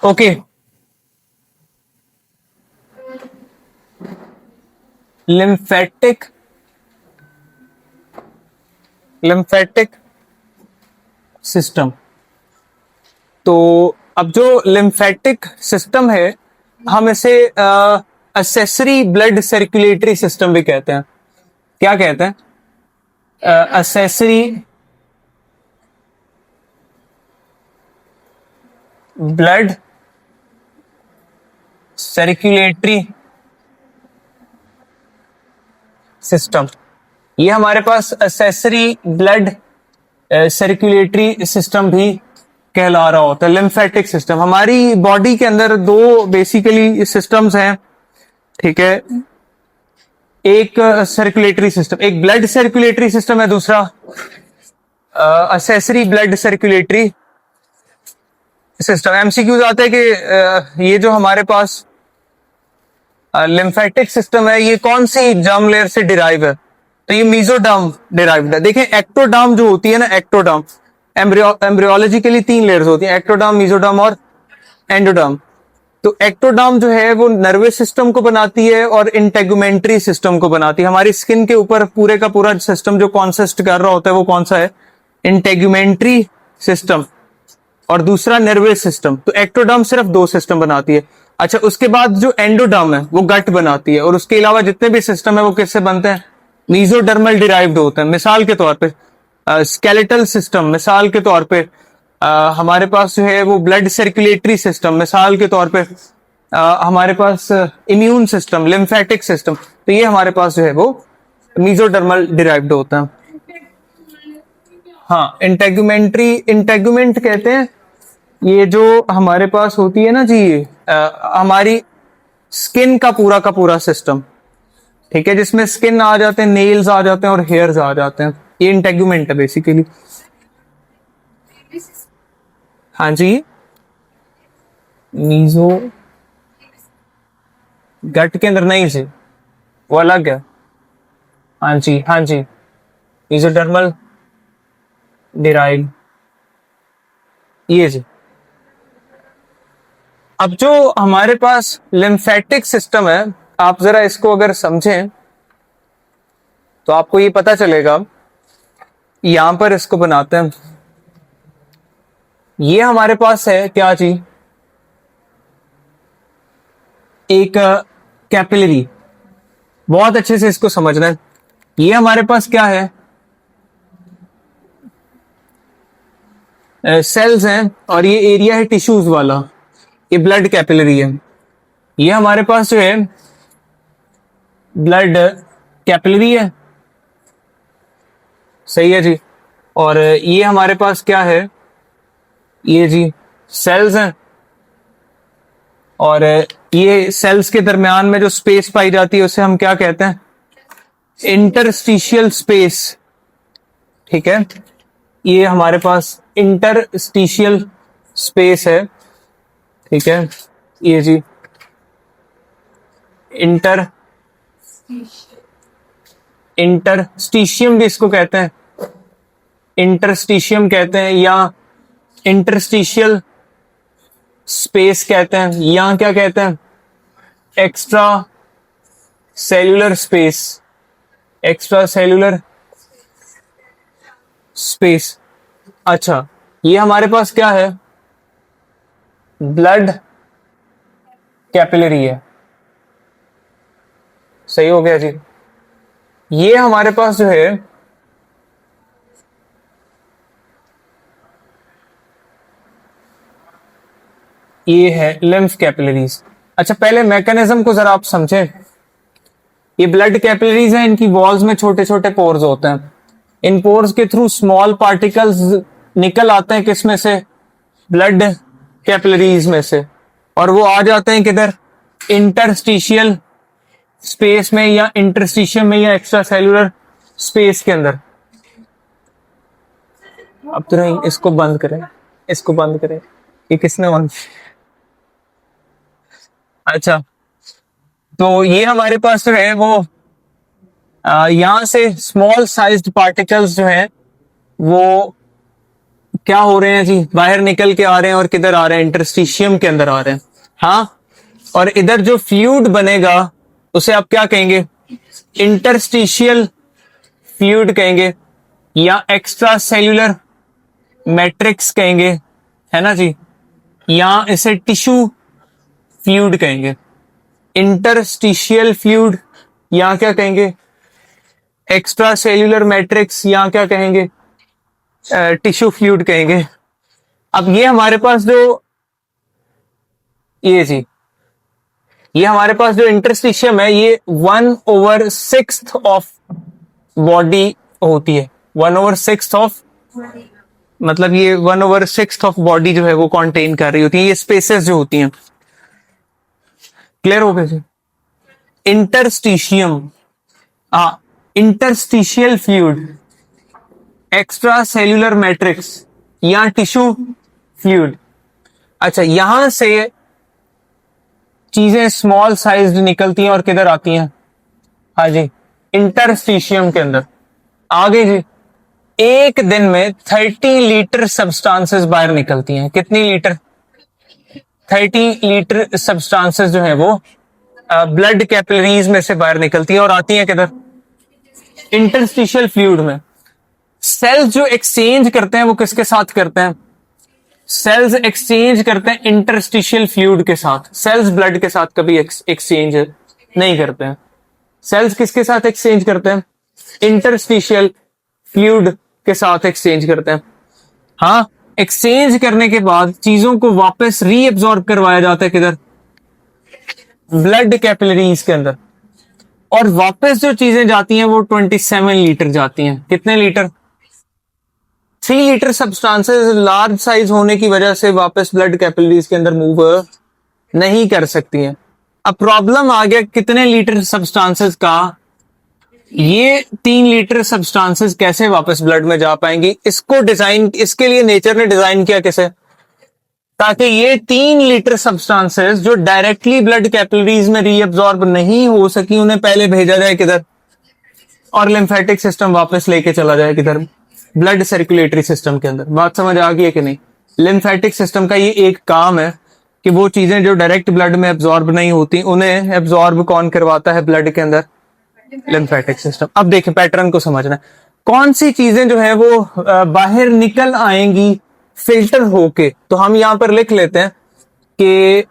Okay, lymphatic lymphatic system. तो अब जो लिम्फेटिक सिस्टम है, हम इसे असेसरी ब्लड सर्कुलेटरी सिस्टम भी कहते हैं। क्या कहते हैं? Accessory blood circulatory system. ये हमारे पास असेसरी ब्लड सर्कुलेटरी सिस्टम भी कहला रहा होता है। लिम्फेटिक सिस्टम, हमारी बॉडी के अंदर दो बेसिकली सिस्टम्स हैं, ठीक है। एक सर्कुलेटरी सिस्टम, एक ब्लड सर्कुलेटरी सिस्टम है, दूसरा accessory blood circulatory system. MCQs आते हैं कि ये जो हमारे पास लिम्फेटिक सिस्टम है, ये कौन सी जर्म लेयर से डिराइव है? तो ये मीजोडर्म डिराइव्ड है। देखें, एक्टोडर्म जो होती है ना, एक्टोडर्म, एम्ब्रियोलॉजी के लिए 3 लेयर्स होती हैं, एक्टोडर्म, मीजोडर्म और एंडोडर्म। तो एक्टोडर्म जो है वो नर्वस सिस्टम को बनाती है और इंटेगुमेंट्री सिस्टम को बनाती है। हमारी स्किन के ऊपर पूरे का पूरा सिस्टम जो कॉन्सिस्ट कर रहा होता है वो कौन सा है? इंटेगुमेंट्री सिस्टम, और दूसरा नर्वस सिस्टम। तो एक्टोडर्म सिर्फ 2 सिस्टम बनाती है। अच्छा, उसके बाद जो एंडोडर्म है वो गट बनाती है, और उसके अलावा जितने भी सिस्टम है वो किससे बनते हैं? मीजोडर्मल डिराइव्ड होते हैं। मिसाल के तौर पे स्केलेटल सिस्टम, मिसाल के तौर पे हमारे पास जो है वो ब्लड सर्कुलेटरी सिस्टम, मिसाल के तौर पे हमारे पास इम्यून सिस्टम, लिम्फेटिक सिस्टम, तो ये हमारे पास जो है वो मीजोडर्मल डिराइव्ड होता है। हाँ, इंटेगुमेंट कहते हैं ये जो हमारे पास होती है ना जी, हमारी स्किन का पूरा सिस्टम, ठीक है, जिसमें स्किन आ जाते हैं, नेल्स आ जाते हैं और हेयर्स आ जाते हैं, ये इंटेगुमेंट है बेसिकली। हाँ जी, मीजो गट के अंदर नहीं जी, वो अलग है। हाँ जी, हाँ जी, मीजोडर्मल डिराइव, ये जी। अब जो हमारे पास लिम्फेटिक सिस्टम है, आप जरा इसको अगर समझें तो आपको ये पता चलेगा। यहां पर इसको बनाते हैं, ये हमारे पास है क्या जी? एक कैपिलरी। बहुत अच्छे से इसको समझना है। ये हमारे पास क्या है? सेल्स हैं, और ये एरिया है टिश्यूज वाला, ये ब्लड कैपिलरी है। ये हमारे पास जो है ब्लड कैपिलरी है, सही है जी। और ये हमारे पास क्या है? ये जी सेल्स हैं, और ये सेल्स के दरमियान में जो स्पेस पाई जाती है उसे हम क्या कहते हैं? इंटरस्टिशियल स्पेस, ठीक है। ये हमारे पास इंटरस्टिशियल स्पेस है, ठीक है। ये जी इंटर इंटरस्टिशियम भी इसको कहते हैं, इंटरस्टिशियम कहते हैं, या इंटरस्टिशियल स्पेस कहते हैं, या क्या कहते हैं? Extra cellular space, extra cellular space. अच्छा, ये हमारे पास क्या है? ब्लड कैपिलरी है, सही हो गया जी। ये हमारे पास जो है ये है लिम्फ कैपिलरीज। अच्छा, पहले मैकेनिज्म को जरा आप समझें। ये ब्लड कैपिलरीज हैं, इनकी वॉल्स में छोटे छोटे पोर्स होते हैं। इन पोर्स के थ्रू स्मॉल पार्टिकल्स निकल आते हैं, किसमें से? ब्लड कैपिलरीज में से, और वो आ जाते हैं किधर? इंटरस्टिशियल स्पेस में, या इंटरस्टिशियम में, या एक्स्ट्रा सेल्यूलर स्पेस के अंदर। अब तो नहीं, इसको बंद करें, इसको बंद करें। ये किसने बंद? अच्छा, तो ये हमारे पास जो है वो यहां से स्मॉल साइज्ड पार्टिकल्स जो है वो क्या हो रहे हैं जी, बाहर निकल के आ रहे हैं और किधर आ रहे हैं, इंटरस्टिशियम के अंदर आ रहे हैं। हाँ, और इधर जो फ्लूइड बनेगा उसे आप क्या कहेंगे, इंटरस्टिशियल फ्लूइड कहेंगे या एक्स्ट्रा सेल्यूलर मैट्रिक्स कहेंगे, है ना जी, या इसे टिश्यू फ्लूइड कहेंगे। इंटरस्टिशियल फ्लूइड या क्या कहेंगे, एक्स्ट्रा सेल्यूलर मैट्रिक्स या क्या कहेंगे, टिश्यू फ्लूइड कहेंगे। अब ये हमारे पास जो ये जी, ये हमारे पास जो इंटरस्टिशियम है ये 1/6 ऑफ बॉडी होती है। 1/6 ऑफ, मतलब ये 1/6 ऑफ बॉडी जो है वो कंटेन कर रही होती है, ये स्पेसेस जो होती हैं। क्लियर हो गया जी। Interstitium, interstitial fluid, extra cellular matrix या टिश्यू फ्लूइड। अच्छा, यहां से चीजें स्मॉल साइज निकलती हैं और किधर आती हैं, हाँ जी, इंटरस्टिशियम के अंदर। आगे जी, एक दिन में 30 लीटर सब्सटेंसेस बाहर निकलती हैं। कितनी लीटर, 30 लीटर सब्सटेंसेस जो है वो ब्लड कैपिलरीज में से बाहर निकलती हैं और आती हैं किधर, इंटरस्टिशियल फ्लूइड में। सेल्स जो एक्सचेंज करते हैं वो किसके साथ करते हैं, सेल्स एक्सचेंज करते हैं इंटरस्टिशियल फ्लूइड के साथ। सेल्स ब्लड के साथ कभी एक्सचेंज नहीं करते हैं। सेल्स किसके साथ एक्सचेंज करते हैं, इंटरस्टिशियल फ्लूइड के साथ एक्सचेंज करते हैं। हाँ, एक्सचेंज करने के बाद चीजों को वापस रीअब्सॉर्ब करवाया जाता है किधर, ब्लड कैपिलरीज के अंदर। और वापस जो चीजें जाती हैं वो 27 लीटर जाती हैं। कितने litre, 3 litre substances large size होने की वजह से वापस ब्लड कैपिलरीज के अंदर मूव नहीं कर सकती हैं। अब प्रॉब्लम आ गया कितने लीटर सब्सटेंसेस का, ये 3 लीटर सब्सटेंसेस कैसे वापस ब्लड में जा पाएंगी। इसको डिजाइन, इसके लिए नेचर ने डिजाइन किया कैसे, ताकि ये 3 लीटर सब्सटेंसेस जो डायरेक्टली ब्लड कैपिलरीज में रीअब्सॉर्ब नहीं हो सकी उन्हें पहले भेजा जाए किधर, और लिम्फेटिक सिस्टम वापस लेके चला जाए किधर, ब्लड सर्कुलेटरी सिस्टम के अंदर। बात समझ आ गई है कि नहीं। लिम्फेटिक सिस्टम का ये एक काम है कि वो चीजें जो डायरेक्ट ब्लड में एब्जॉर्ब नहीं होती उन्हें एब्जॉर्ब कौन करवाता है ब्लड के अंदर, लिम्फेटिक सिस्टम। अब देखें पैटर्न को समझना है, कौन सी चीजें जो है वो बाहर निकल आएंगी फिल्टर होके। तो हम यहां पर लिख लेते हैं कि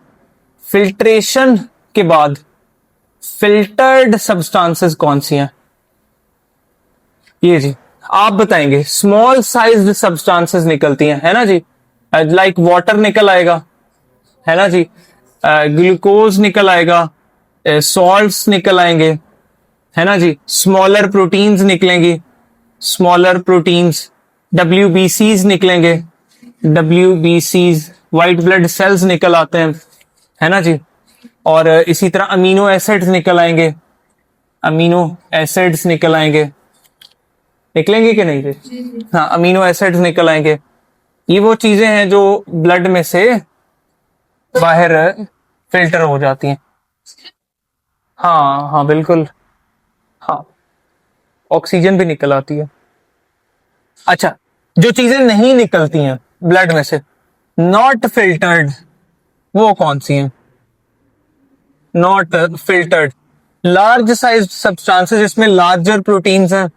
फिल्ट्रेशन के बाद फिल्टर्ड सब्सटेंसेस कौन सी हैं। ये जी आप बताएंगे, स्मॉल साइज्ड सब्सटेंसेस निकलती हैं, है ना जी, लाइक वाटर निकल आएगा, है ना जी, ग्लूकोज निकल आएगा, सॉल्ट्स निकल आएंगे, है ना जी, स्मॉलर प्रोटीन्स निकलेंगी, स्मॉलर प्रोटीन्स, WBCs निकलेंगे, WBCs, व्हाइट ब्लड सेल्स निकल आते हैं, है ना जी, और इसी तरह अमीनो एसिड्स निकल आएंगे, अमीनो एसिड्स निकल आएंगे, निकलेंगे कि नहीं जी, हाँ अमीनो एसिड्स निकल आएंगे। ये वो चीजें हैं जो ब्लड में से बाहर फिल्टर हो जाती हैं। हाँ हाँ बिल्कुल, हाँ ऑक्सीजन भी निकल आती है। अच्छा, जो चीजें नहीं निकलती हैं ब्लड में से, नॉट फिल्टर्ड, वो कौन सी हैं, not filtered, large size substances जिसमें लार्जर प्रोटीन्स हैं,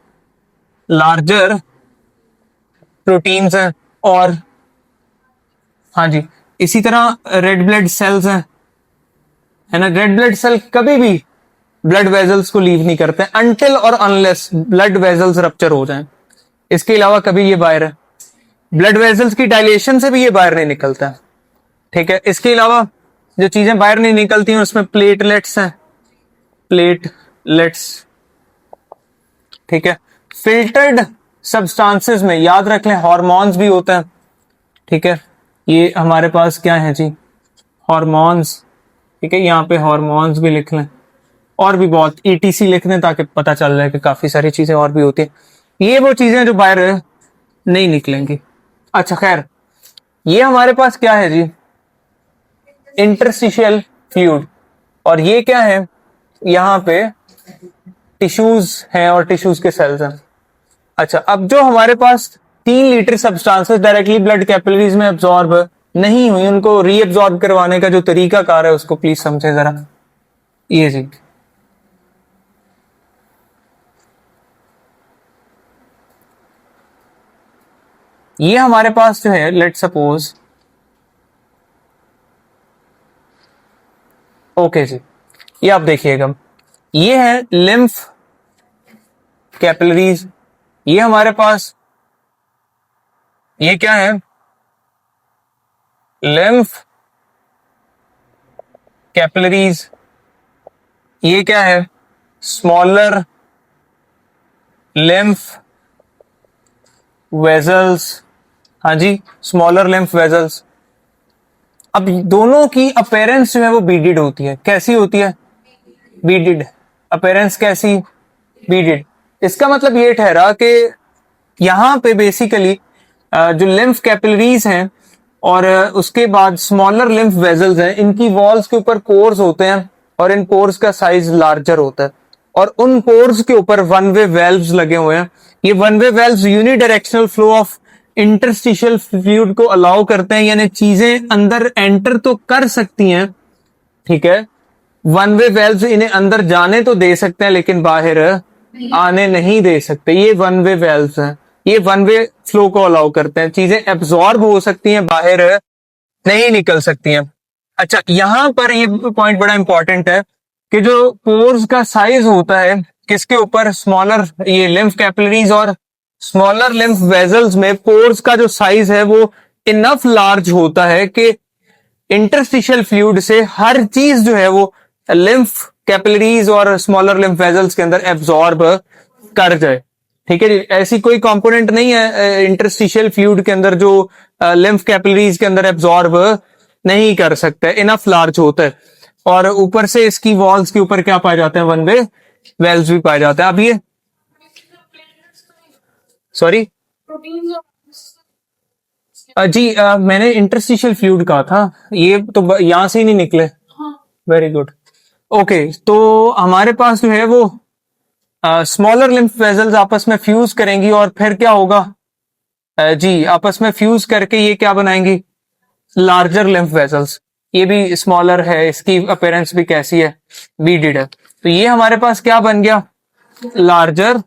लार्जर प्रोटीन्स हैं, और हाँ जी इसी तरह रेड ब्लड सेल्स हैं, है ना। रेड ब्लड सेल कभी भी ब्लड वेजल्स को लीव नहीं करते अनटिल और अनलेस ब्लड वेजल्स रप्चर हो जाएं। इसके अलावा कभी ये बाहर है, ब्लड वेजल्स की डायलेशन से भी ये बाहर नहीं निकलता है, ठीक है। इसके अलावा जो चीजें बाहर नहीं निकलती हैं उसमें प्लेटलेट्स हैं, प्लेटलेट्स, ठीक है। फिल्टर्ड सब्सटेंसेस में याद रख लें हार्मोन्स भी होता है, ठीक है। ये हमारे पास क्या है जी, हार्मोन्स, ठीक है, यहाँ पे हार्मोन्स भी लिख लें, और भी बहुत ETC लिख दें ताकि पता चल जाए कि काफी सारी चीजें और भी होती हैं। ये वो चीजें जो बाहर नहीं निकलेंगी। अच्छा खैर, ये हमारे पास क्या है जी, इंटरस्टिशियल फ्लूइड, और ये क्या है, यहाँ पे टिश्यूज हैं और टिश्यूज के सेल्स हैं। अच्छा, अब जो हमारे पास 3 litre substances directly blood capillaries में एब्जॉर्ब नहीं हुई, उनको रीएब्जॉर्ब करवाने का जो तरीका कार है उसको प्लीज समझे जरा। ये जी ये हमारे पास जो है, लेट सपोज, ओके जी, ये आप देखिएगा, ये है लिम्फ कैपिलरीज, ये हमारे पास, ये क्या है, लिम्फ कैपिलरीज, ये क्या है, स्मॉलर लिम्फ वेजल्स। हाँ जी, स्मॉलर लिम्फ वेजल्स। अब दोनों की अपेरेंस जो है वो बीडिड होती है। कैसी होती है? बीडिड। अपेरेंस कैसी? बीडिड। इसका मतलब ये ठहरा कि यहां पे बेसिकली जो लिम्फ कैपिलरीज हैं और उसके बाद स्मॉलर लिम्फ वेजल्स हैं, इनकी वॉल्स के ऊपर पोर्स होते हैं और इन पोर्स का साइज लार्जर होता है और उन पोर्स के ऊपर वन वे वेल्व्स लगे हुए हैं। ये one way valves unidirectional flow of interstitial fluid को अलाउ करते हैं, यानी चीजें अंदर एंटर तो कर सकती हैं, ठीक है, वन वे वेल्व्स इन्हें अंदर जाने तो दे सकते हैं लेकिन बाहर आने नहीं दे सकते। ये वन वे वेल्व्स हैं, ये वन वे फ्लो को अलाउ करते हैं, चीजें एब्जॉर्ब हो सकती हैं, बाहर नहीं निकल सकती हैं। अच्छा, यहां पर ये पॉइंट बड़ा इंपॉर्टेंट है कि जो पोर्स का साइज होता है किसके ऊपर, स्मॉलर, ये लिम्फ कैपिलरीज और स्मॉलर लिम्फ वेजल्स में पोर्स का जो साइज है वो इनफ लार्ज होता है कि इंटरस्टिशियल फ्लूइड से हर चीज जो है वो लिम्फ कैपिलरीज और स्मॉलर लिम्फ वेजल्स के अंदर एब्जॉर्ब कर जाए। ठीक है जी, ऐसी कोई कंपोनेंट नहीं है इंटरस्टिशियल फ्लूइड के अंदर जो लिम्फ कैपिलरीज के अंदर एब्जॉर्ब नहीं कर सकता है, इनफ लार्ज होता है। और ऊपर से इसकी वॉल्स के ऊपर क्या पाए जाते हैं, वन वे वेल्व्स भी पाए जाते हैं। अब ये सॉरी जी मैंने इंटरस्टिशियल फ्लूइड कहा था, ये तो यहां से ही नहीं निकले। Very good. ओके, तो हमारे पास जो है वो स्मॉलर लिम्फ वेजल्स आपस में फ्यूज करेंगी और फिर क्या होगा, जी आपस में फ्यूज करके ये क्या बनाएंगी, लार्जर लिम्फ वेजल्स। ये भी स्मॉलर है, इसकी अपेरेंस भी कैसी है, बीडिड है। तो ये हमारे पास क्या बन गया, लार्जर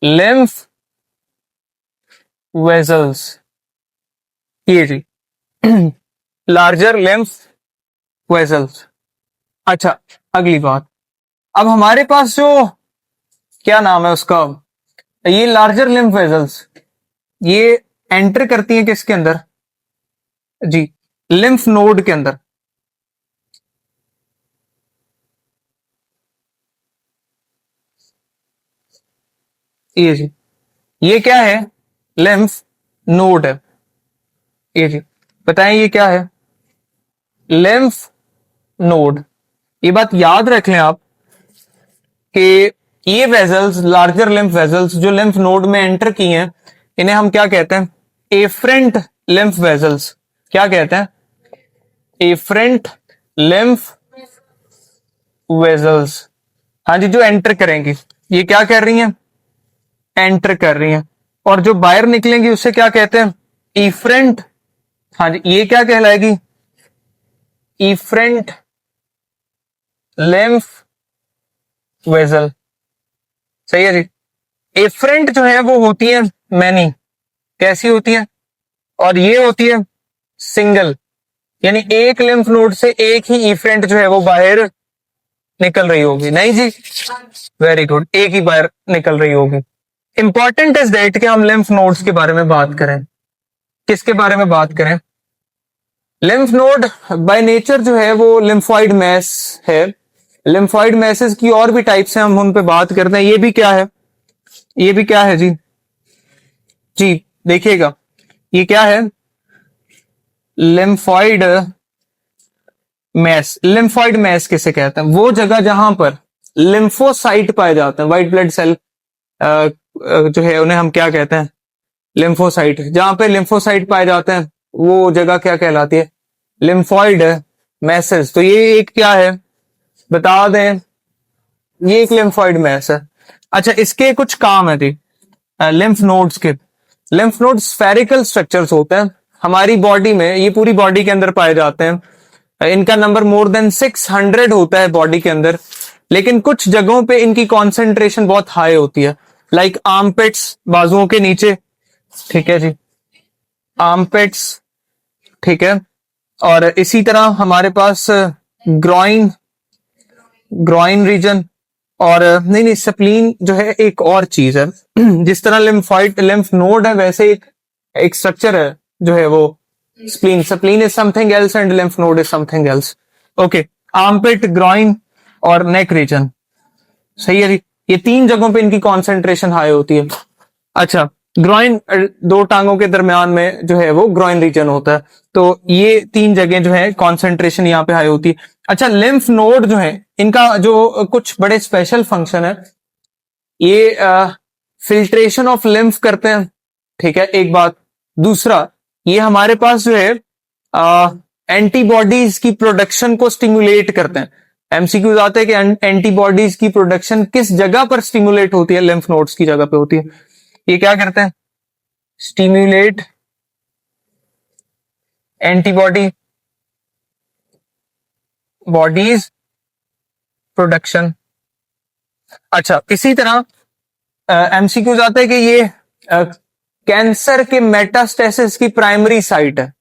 लिम्फ वेजल्स। ये जी लार्जर लिम्फ वेजल्स। अच्छा, अगली बात, अब हमारे पास जो क्या नाम है उसका, ये लार्जर लिम्फ वेजल्स ये एंटर करती हैं किसके अंदर जी, लिम्फ नोड के अंदर। ये जी, ये क्या है, लिम्फ नोड है। ये जी, बताएं ये क्या है, लिम्फ नोड। ये बात याद रख लें आप कि ये वेजल्स, लार्जर लिम्फ वेजल्स जो लिम्फ नोड में एंटर की हैं, इन्हें हम क्या कहते हैं, एफरेंट लिम्फ वेजल्स। क्या कहते हैं, एफरेंट लिम्फ वेजल्स। हाँ जी, जो एंटर करेंगी, ये क्या कर रही हैं, एंटर कर रही हैं, और जो बाहर निकलेंगी उससे क्या कहते हैं, इफरेंट। हाँ जी, ये क्या कहलाएगी, इफरेंट लिम्फ वेजल। सही है जी। एफरेंट जो है वो होती है मैनी, कैसी होती है, और ये होती है सिंगल, यानी एक लिम्फ नोड से एक ही इफरेंट जो है वो बाहर निकल रही होगी। नहीं जी, वेरी गुड, एक ही बाहर निकल रही होगी। इंपॉर्टेंट इज दैट कि हम लिम्फ नोड्स के बारे में बात करें। किसके बारे में बात करें, लिम्फ नोड बाय नेचर जो है वो लिम्फॉइड मैस है। लिम्फॉइड मैसेस की और भी टाइप्स हैं, हम उन पे बात करते हैं। ये भी क्या है, ये भी क्या है जी, जी देखिएगा, ये क्या है, लिम्फॉइड मैस। लिम्फॉइड मैस किसे कहते हैं, वो जगह जहां पर लिम्फोसाइट पाए जाते हैं, व्हाइट ब्लड सेल जो है उन्हें हम क्या कहते हैं, लिम्फोसाइट। जहां पे लिम्फोसाइट पाए जाते हैं वो जगह क्या कहलाती है, लिम्फॉइड मैसेस। तो ये एक क्या है, बता दें, ये एक लिम्फॉइड मैस है। अच्छा, इसके कुछ काम है जी, लिम्फ नोड्स के। लिम्फ नोड स्फेरिकल स्ट्रक्चर्स होते हैं हमारी बॉडी में, ये पूरी बॉडी के अंदर पाए जाते हैं। इनका नंबर मोर देन 600 होता है बॉडी के अंदर, लेकिन कुछ जगहों पे इनकी कॉन्सेंट्रेशन बहुत हाई होती है, लाइक आर्मपिट्स, बाजुओं के नीचे, ठीक है जी, आर्मपिट्स, ठीक है। और इसी तरह हमारे पास ग्रॉइन, ग्रॉइन रीजन, और नहीं स्प्लीन जो है एक और चीज है। जिस तरह लिम्फाइट लिम्फ नोड है वैसे एक स्ट्रक्चर है जो है वो spleen. Spleen is something else and lymph node is something else. Okay, armpit, groin और नेक रीजन, सही है जी। ये तीन जगहों पे इनकी कॉन्सेंट्रेशन हाई होती है। अच्छा, ग्रॉइन दो टांगों के दरमियान में जो है वो ग्रॉइन रीजन होता है, तो ये तीन जगह जो है कॉन्सेंट्रेशन यहाँ पे हाई होती है। अच्छा, लिम्फ नोड जो है इनका जो कुछ बड़े स्पेशल फंक्शन है, ये फिल्ट्रेशन ऑफ लिम्फ करते हैं, ठीक है, एक बात। दूसरा, ये हमारे पास जो है एंटीबॉडीज की प्रोडक्शन को स्टिमुलेट करते हैं। एमसीक्यूज आते हैं कि एंटीबॉडीज की प्रोडक्शन किस जगह पर स्टिमुलेट होती है, लिम्फ नोड्स की जगह पे होती है। ये क्या करते हैं, स्टिमुलेट एंटीबॉडी बॉडीज प्रोडक्शन। अच्छा, इसी तरह एमसीक्यूज आते हैं कि ये कैंसर के मेटास्टेसिस की प्राइमरी साइट है,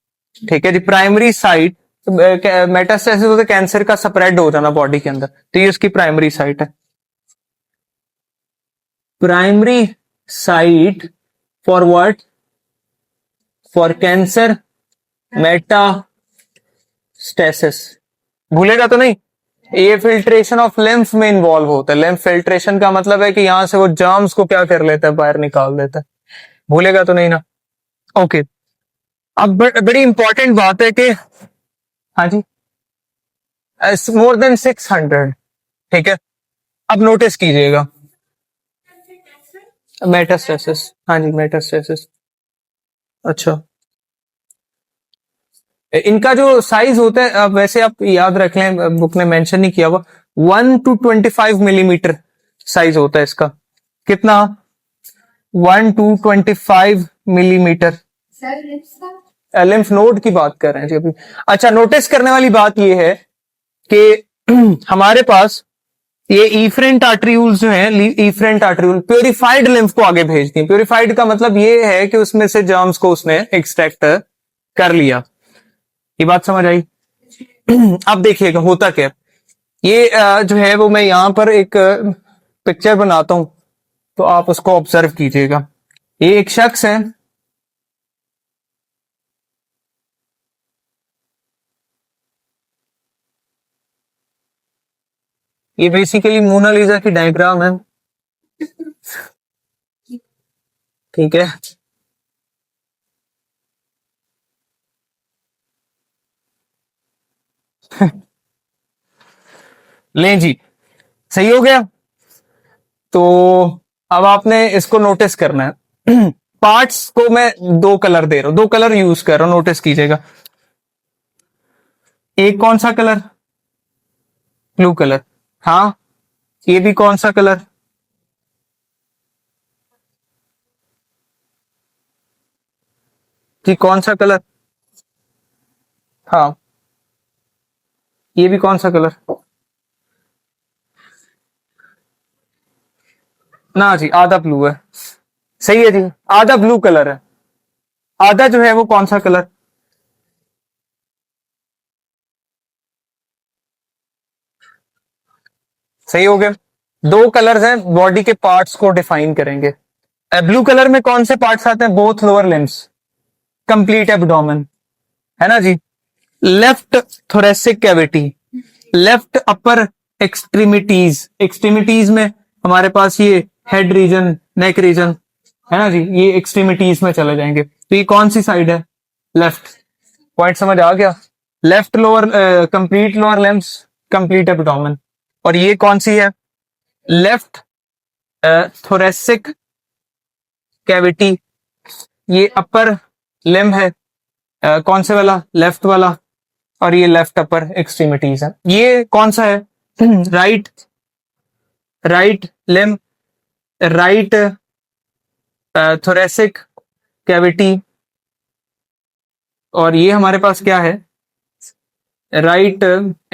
ठीक है जी। प्राइमरी साइट, मेटास्टेसिस होता है कैंसर का स्प्रेड हो जाना बॉडी के अंदर, तो ये उसकी प्राइमरी साइट है। Primary site for what, for cancer metastasis, भूलेगा तो नहीं। ये फिल्ट्रेशन ऑफ लिम्फ में इन्वॉल्व होता है। लिम्फ फिल्ट्रेशन का मतलब है कि यहां से वो जर्म्स को क्या कर लेता है, बाहर निकाल देता है, भूलेगा तो नहीं ना। ओके, अब बड़ी इंपॉर्टेंट बात है कि हाँ जी, मोर देन 600, ठीक है। अब नोटिस कीजिएगा, मेटास्टेसिस, हाँ जी मेटास्टेसिस। अच्छा, इनका जो साइज होता है, अब वैसे आप याद रख लें, बुक ने मेंशन नहीं किया हुआ, 1 to 25 मिलीमीटर साइज होता है इसका। कितना, 1 to 25 मिलीमीटर। लिम्फ नोड की बात कर रहे हैं जी अभी। अच्छा, नोटिस करने वाली बात यह है कि हमारे पास ये इफरेंट आर्टरीयूल्स जो है, इफरेंट आर्टरीयूल प्योरीफाइड लिम्फ को आगे भेजती है। प्योरीफाइड का मतलब ये है कि उसमें से जर्म्स को उसने एक्सट्रैक्ट कर लिया। ये बात समझ आई। अब देखिएगा होता क्या, ये जो है वो मैं यहां पर एक पिक्चर बनाता हूं, तो आप उसको ऑब्जर्व कीजिएगा। ये एक शख्स है, ये बेसिकली मोनालिसा की डायग्राम है, ठीक है। लें जी, सही हो गया। तो अब आपने इसको नोटिस करना है। पार्ट्स को मैं दो कलर दे रहा हूं, दो कलर यूज कर रहा हूं, नोटिस कीजिएगा। एक कौन सा कलर, ब्लू कलर, हाँ। ये भी कौन सा कलर, जी कौन सा कलर, हाँ। ये भी कौन सा कलर, ना जी आधा ब्लू है, सही है जी, आधा ब्लू कलर है। आधा जो है वो कौन सा कलर, सही हो गया। दो कलर्स हैं, बॉडी के पार्ट्स को डिफाइन करेंगे। ब्लू कलर में कौन से पार्ट्स आते हैं, both lower limbs, complete abdomen, है ना जी। Left thoracic cavity, left upper extremities, extremities में हमारे पास ये हेड रीजन, नेक रीजन, है ना जी, ये एक्सट्रीमिटीज में चले जाएंगे। तो ये कौन सी साइड है, लेफ्ट। पॉइंट समझ आ गया, left lower, complete lower limbs, complete abdomen. और ये कौन सी है, लेफ्ट थोरेसिक कैविटी, ये अपर लिम्ब है, कौन से वाला, लेफ्ट वाला। और ये लेफ्ट अपर एक्सट्रीमिटीज है। ये कौन सा है, right, right limb, right thoracic cavity, और ये हमारे पास क्या है, राइट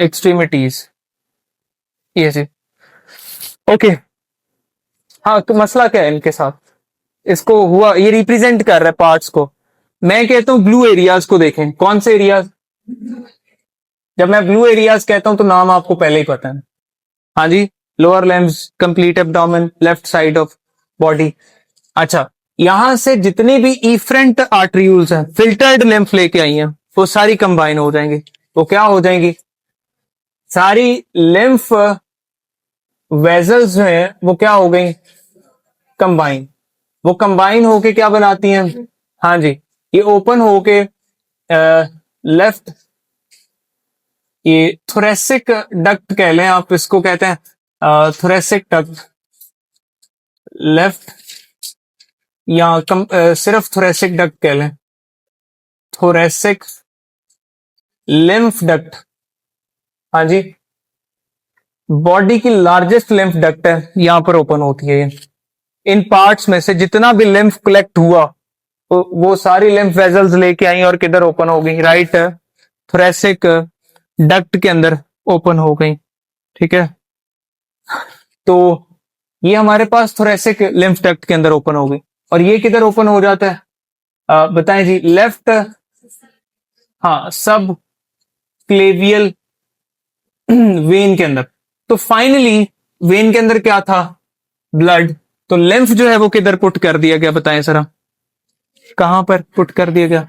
एक्सट्रीमिटीज, ये जी। ओके, हाँ तो मसला क्या है इनके साथ, इसको हुआ, ये रिप्रेजेंट कर रहा है पार्ट्स को। मैं कहता हूं ब्लू एरियाज को देखें, कौन से एरियाज, जब मैं ब्लू एरियाज कहता हूं तो नाम आपको पहले ही पता है। हाँ जी, lower limbs, complete abdomen, left side of body. अच्छा, यहां से जितनी भी इफरेंट आर्टरीयूल्स हैं, फिल्टर्ड लिम्फ लेके आई हैं, वो सारी कंबाइन हो जाएंगी। वो क्या हो जाएंगी, सारी लिम्फ वेजल्स जो हैं वो क्या हो गई, कंबाइन। वो कंबाइन होके क्या बनाती हैं, हाँ जी, ये ओपन होके लेफ्ट, ये थोरेसिक डक्ट कह लें आप इसको, कहते हैं थोरेसिक डक्ट, लेफ्ट, या सिर्फ थोरेसिक डक्ट कह लें, थोरेसिक लिम्फ डक्ट। हाँ जी, बॉडी की लार्जेस्ट लिम्फ डक्ट है, यहां पर ओपन होती है ये। इन पार्ट्स में से जितना भी लिम्फ कलेक्ट हुआ वो सारी लिम्फ वेजल्स लेके आई और किधर ओपन हो गई, राइट थोरेसिक डक्ट के अंदर ओपन हो गई। ठीक है, तो ये हमारे पास थोरेसिक लिम्फ डक्ट के अंदर ओपन हो गई। और ये किधर ओपन हो जाता है, बताएं जी, लेफ्ट, हाँ, सब क्लेवियल वेन के अंदर। तो फाइनली वेन के अंदर क्या था, ब्लड। तो लिम्फ जो है वो किधर पुट कर दिया गया, बताएं जरा, कहां पर पुट कर दिया गया,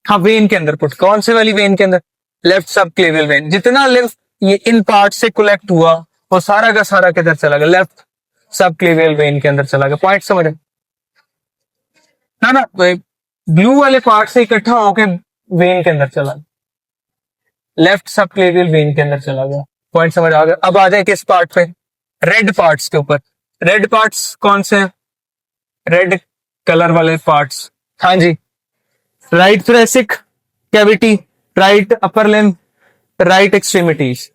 हाँ वेन के अंदर पुट, कौन से वाली वेन के अंदर, लेफ्ट सब क्लेवियल वेन। जितना लिम्फ ये इन पार्ट से कलेक्ट हुआ वो सारा का सारा किधर चला गया, लेफ्ट सब क्लेवियल वेन के अंदर चला गया। पॉइंट समझ ना, ब्लू वाले पार्ट से इकट्ठा होके वेन के अंदर चला गया, लेफ्ट सब क्लेवियल वेन के अंदर चला गया। पॉइंट समझ आ गया। अब आ जाए किस पार्ट पे, रेड पार्ट्स के ऊपर। रेड पार्ट्स कौन से हैं, रेड कलर वाले पार्ट्स, हाँ जी, right thoracic cavity, right upper limb, right extremities.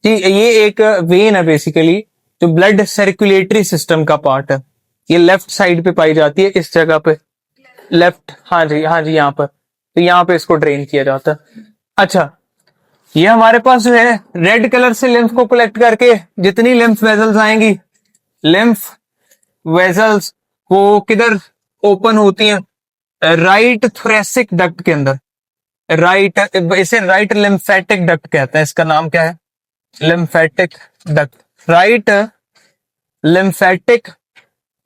जी, ये एक वेन है बेसिकली, जो ब्लड सर्कुलेटरी सिस्टम का पार्ट है। ये लेफ्ट साइड पे पाई जाती है, इस जगह पे, लेफ्ट, हाँ जी, हाँ जी, यहाँ पर। तो यहाँ पे इसको ड्रेन किया जाता है। अच्छा, ये हमारे पास जो है रेड कलर से लिम्फ को कलेक्ट करके जितनी लिम्फ वेजल्स आएंगी, लिम्फ वेजल्स वो किधर ओपन होती हैं, राइट थोरेसिक डक्ट के अंदर। राइट, इसे राइट लिम्फेटिक डक्ट कहते हैं, इसका नाम क्या है, lymphatic duct, right lymphatic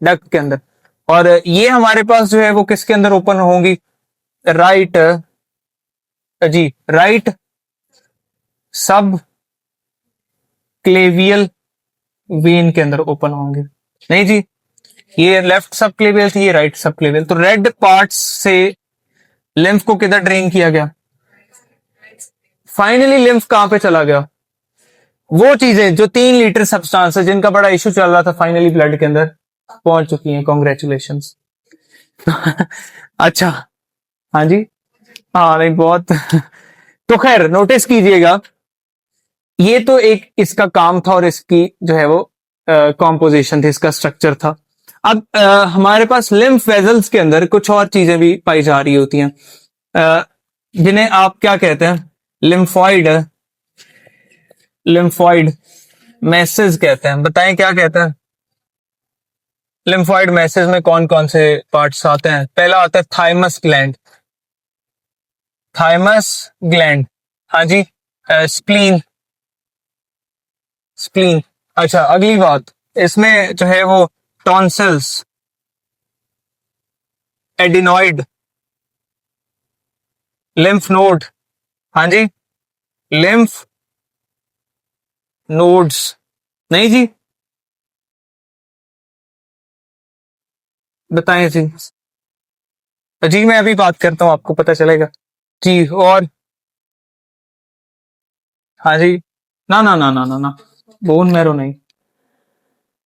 duct के अंदर। और ये हमारे पास जो है वो किसके अंदर ओपन होंगी, राइट, जी, राइट सब क्लेवियल वेन के अंदर ओपन होंगे। नहीं जी, ये लेफ्ट सब क्लेवियल थी, ये राइट सब क्लेवियल। तो रेड पार्ट्स से लिम्फ को किधर ड्रेन किया गया, फाइनली लिम्फ कहां पे चला गया, वो चीजें जो 3 लीटर सब्सटेंस है जिनका बड़ा इशू चल रहा था, फाइनली ब्लड के अंदर पहुंच चुकी हैं। कॉन्ग्रेचुलेशन। अच्छा, हाँ जी, हाँ नहीं बहुत तो खैर नोटिस कीजिएगा, ये तो एक इसका काम था और इसकी जो है वो कॉम्पोजिशन थी, इसका स्ट्रक्चर था। अब हमारे पास लिम्फ वेजल्स के अंदर कुछ और चीजें भी पाई जा रही होती हैं, जिन्हें आप क्या कहते हैं, लिम्फॉइड, लिम्फॉइड मैसेज कहते हैं। बताएं क्या कहते हैं, लिम्फॉइड मैसेज में कौन कौन से पार्ट्स आते हैं। पहला आता है थाइमस ग्लैंड, थाइमस ग्लैंड, हाँ जी, स्प्लीन, स्प्लीन। अच्छा, अगली बात, इसमें जो है वो टॉन्सिल्स, एडिनॉइड, लिम्फ नोड, हाँ जी, लिम्फ नोड्स। नहीं जी, बताएं जी, जी मैं अभी बात करता हूं, आपको पता चलेगा जी। और हाँ जी, ना ना ना ना ना ना, बोन मैरो नहीं।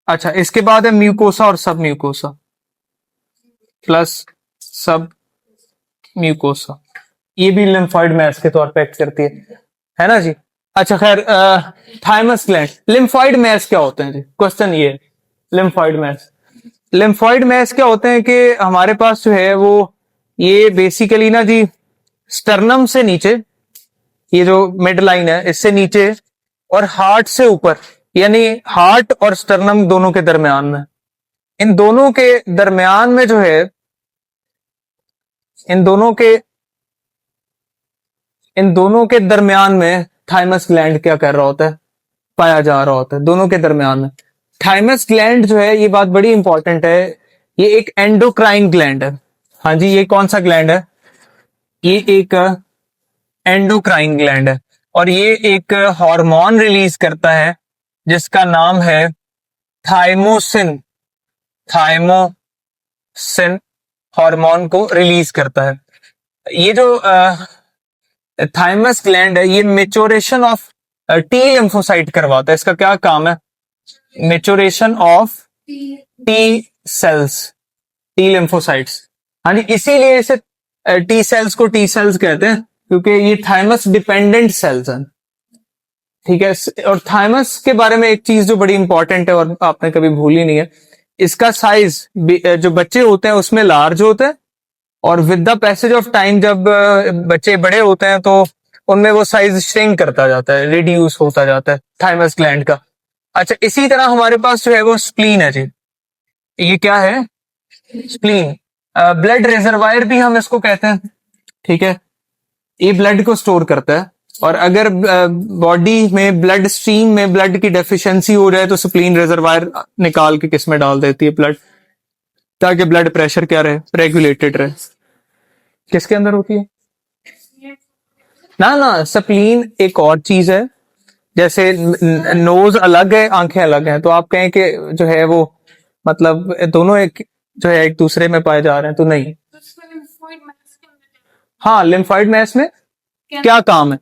अच्छा, इसके बाद है म्यूकोसा और सब म्यूकोसा, प्लस सब म्यूकोसा, ये भी लिम्फॉइड मैस के तौर पे एक्ट करती है ना जी। अच्छा खैर, थाइमस ग्लैंड, लिम्फॉइड मैस क्या होते हैं जी, क्वेश्चन ये, लिम्फॉइड मैस लिम्फॉइड मैस क्या होते हैं कि हमारे पास जो है वो ये बेसिकली ना जी स्टर्नम से नीचे, ये जो मिड लाइन है इससे नीचे और हार्ट से ऊपर, यानी हार्ट और स्टर्नम दोनों के दरमियान में, इन दोनों के दरमियान में जो है इन दोनों के दरमियान में थाइमस ग्लैंड क्या कर रहा होता है, पाया जा रहा होता है दोनों के दरमियान में। थाइमस ग्लैंड जो है, ये बात बड़ी इंपॉर्टेंट है, ये एक एंडोक्राइन ग्लैंड है। हाँ जी, ये कौन सा ग्लैंड है? ये एक एंडोक्राइन ग्लैंड है और ये एक हार्मोन रिलीज करता है जिसका नाम है थाइमोसिन। थाइमोसिन हार्मोन को रिलीज करता है। ये जो थाइमस ग्लैंड है ये मेचोरेशन ऑफ टी लिम्फोसाइट करवाता है। इसका क्या काम है? Maturation of T cells, T lymphocytes. हाँ जी, इसीलिए इसे टी सेल्स को टी सेल्स कहते हैं क्योंकि ये थाइमस डिपेंडेंट सेल्स हैं। ठीक है, और थाइमस के बारे में एक चीज जो बड़ी इंपॉर्टेंट है और आपने कभी भूली नहीं है, इसका साइज जो बच्चे होते हैं उसमें लार्ज होता है और with the passage of time जब बच्चे बड़े होते हैं तो उनमें वो साइज श्रिंक करता जाता है, रिड्यूस होता जाता है थाइमस ग्लैंड का। अच्छा, इसी तरह हमारे पास जो है वो स्प्लीन है जी। ये क्या है? स्प्लीन। ब्लड रिजर्वायर भी हम इसको कहते हैं। ठीक है, ये ब्लड को स्टोर करता है और अगर बॉडी में ब्लड स्ट्रीम में ब्लड की डेफिशिएंसी हो जाए तो स्प्लीन रिजर्वायर निकाल के किस में डाल देती है? ब्लड, ताकि ब्लड प्रेशर क्या रहे? रेगुलेटेड रहे। किसके अंदर होती है? ना ना, स्प्लीन एक और चीज है। जैसे नोज अलग है, आंखें अलग हैं, तो आप कहें कि जो है वो मतलब दोनों एक जो है एक दूसरे में पाए जा रहे हैं, तो नहीं। हाँ, लिम्फॉइड मैस में क्या काम है?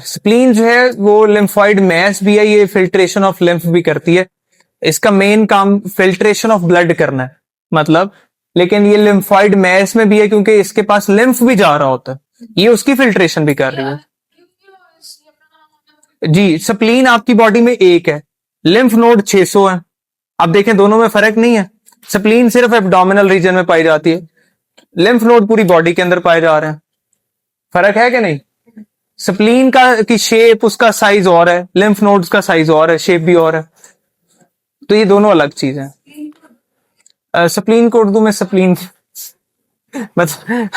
स्प्लीन जो है वो लिम्फॉइड मैस भी है, ये फिल्ट्रेशन ऑफ लिम्फ भी करती है। इसका मेन काम फिल्ट्रेशन ऑफ ब्लड करना है मतलब, लेकिन ये लिम्फॉइड मैस में भी है क्योंकि इसके पास लिम्फ भी जा रहा होता है, ये उसकी फिल्ट्रेशन भी कर रही है। जी, स्प्लीन आपकी बॉडी में एक है, लिम्फ नोड 600 है। आप देखें दोनों में फर्क नहीं है। स्प्लीन सिर्फ एब्डोमिनल रीजन में पाई जाती है, लिम्फ नोड पूरी बॉडी के अंदर पाए जा रहे हैं। फर्क है कि नहीं? स्प्लीन का की शेप, उसका साइज और है, लिम्फ नोड्स का साइज और है, शेप भी और है, तो ये दोनों अलग चीज है। स्प्लीन को उर्दू में स्प्लीन मतलब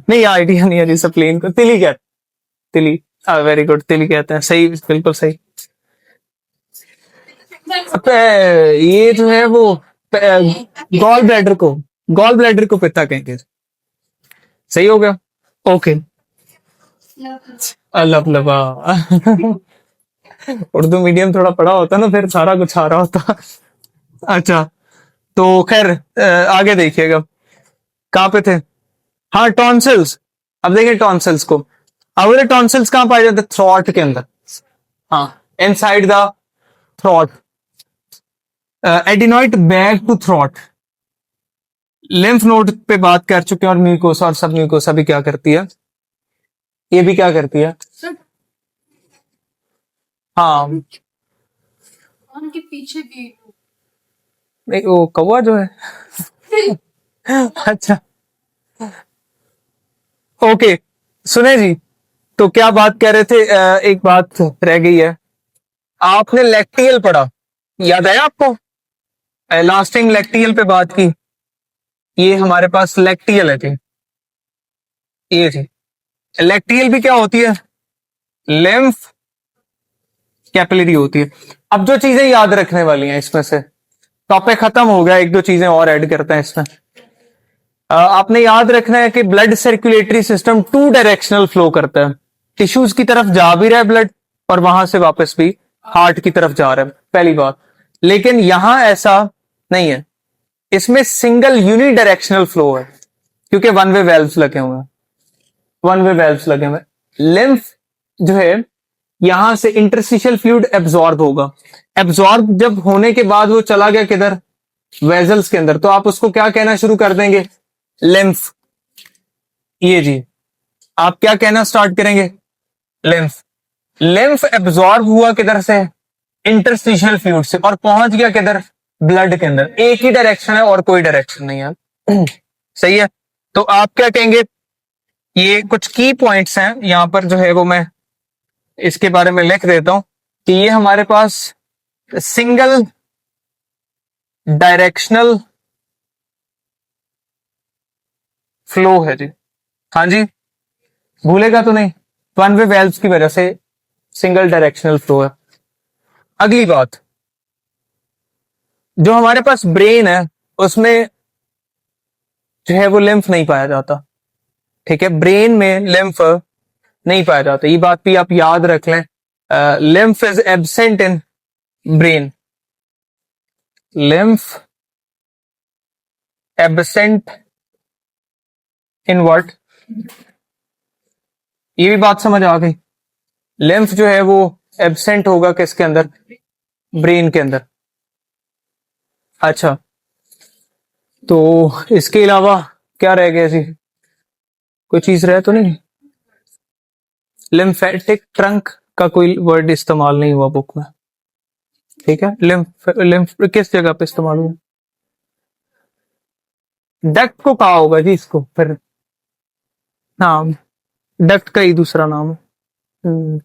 नहीं, आइडिया नहीं है जी। स्प्लीन को तिली कहते, तिली। वेरी गुड, तिली कहते हैं, सही, बिल्कुल सही। ये जो है वो गॉल ब्लैडर को, गॉल ब्लैडर को पित्ता कहेंगे। सही हो गया, ओके। लबलबा उर्दू मीडियम थोड़ा पढ़ा होता ना, फिर सारा कुछ आ रहा होता। अच्छा, तो खैर आगे देखिएगा, कहाँ पे थे? हाँ, टॉन्सिल्स। अब देखिए टॉन्सिल्स को, अब टॉन्सिल्स कहाँ पाए जाते? थ्रॉट के अंदर। हाँ, inside the throat, adenoid bag to throat. Lymph node पे बात कर चुके हैं और म्यूकोसा और सब म्यूकोसा भी क्या करती है? ये भी क्या करती है? हाँ, उनके पीछे भी नहीं, वो कौवा जो है अच्छा, ओके। सुने जी, तो क्या बात कह रहे थे? एक बात रह गई है, आपने लैक्टियल पढ़ा, याद है आपको? लास्टिंग लैक्टियल पे बात की। ये हमारे पास लैक्टियल है जी, ये जी। लैक्टियल भी क्या होती है? लिम्फ कैपिलरी होती है। अब जो चीजें याद रखने वाली हैं इसमें से, टॉपिक खत्म हो गया, एक दो चीजें और ऐड करते हैं इसमें। आपने याद रखना है कि blood circulatory system two directional flow करता है, टिश्यूज की तरफ जा भी रहा है ब्लड और वहां से वापस भी हार्ट की तरफ जा रहा है, पहली बात। लेकिन यहां ऐसा नहीं है, इसमें सिंगल यूनि डायरेक्शनल फ्लो है क्योंकि वन वे वेल्व्स लगे हुए हैं, वन वे वेल्व्स लगे हुए। लिम्फ जो है यहां से इंटरस्टिशियल फ्लूइड एब्जॉर्ब होगा, एब्जॉर्ब जब होने के बाद वो चला गया किधर? वेजल्स के अंदर, तो आप उसको क्या कहना शुरू कर देंगे? लिम्फ। ये जी, आप क्या कहना स्टार्ट करेंगे? लिम्फ। लिम्फ एब्जॉर्ब हुआ किधर से? इंटरस्टिशियल फ्लूइड से, और पहुंच गया किधर? ब्लड के अंदर एक ही डायरेक्शन है और कोई डायरेक्शन नहीं है। सही है। तो आप क्या कहेंगे, ये कुछ की पॉइंट्स हैं यहां पर जो है वो मैं इसके बारे में लिख देता हूं कि ये हमारे पास सिंगल डायरेक्शनल फ्लो है जी। हाँ जी, भूलेगा तो नहीं, वन वे वेल्व्स की वजह से सिंगल डायरेक्शनल फ्लो है। अगली बात, जो हमारे पास ब्रेन है उसमें जो है वो लिम्फ नहीं पाया जाता। ठीक है, ब्रेन में लिम्फ नहीं पाया जाता, ये बात भी आप याद रख लें। Lymph is absent in brain, lymph absent in what, ये भी बात समझ आ गई। लिम्फ जो है वो एब्सेंट होगा किसके अंदर, ब्रेन के अंदर। अच्छा, तो इसके अलावा क्या रह गया जी, कोई चीज रह तो नहीं। लिम्फेटिक ट्रंक का कोई वर्ड इस्तेमाल नहीं हुआ बुक में। ठीक है, लिम्फ लिम्फ किस जगह पे इस्तेमाल हुआ, डक्ट को कहा होगा जी इसको फिर। हाँ, डक्ट का ही दूसरा नाम है।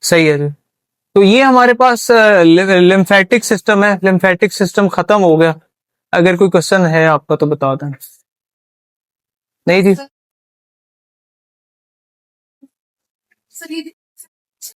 सही है जी। तो ये हमारे पास लिम्फेटिक सिस्टम है, लिम्फेटिक सिस्टम खत्म हो गया। अगर कोई क्वेश्चन है आपका तो बता दें। नहीं जी, सर ये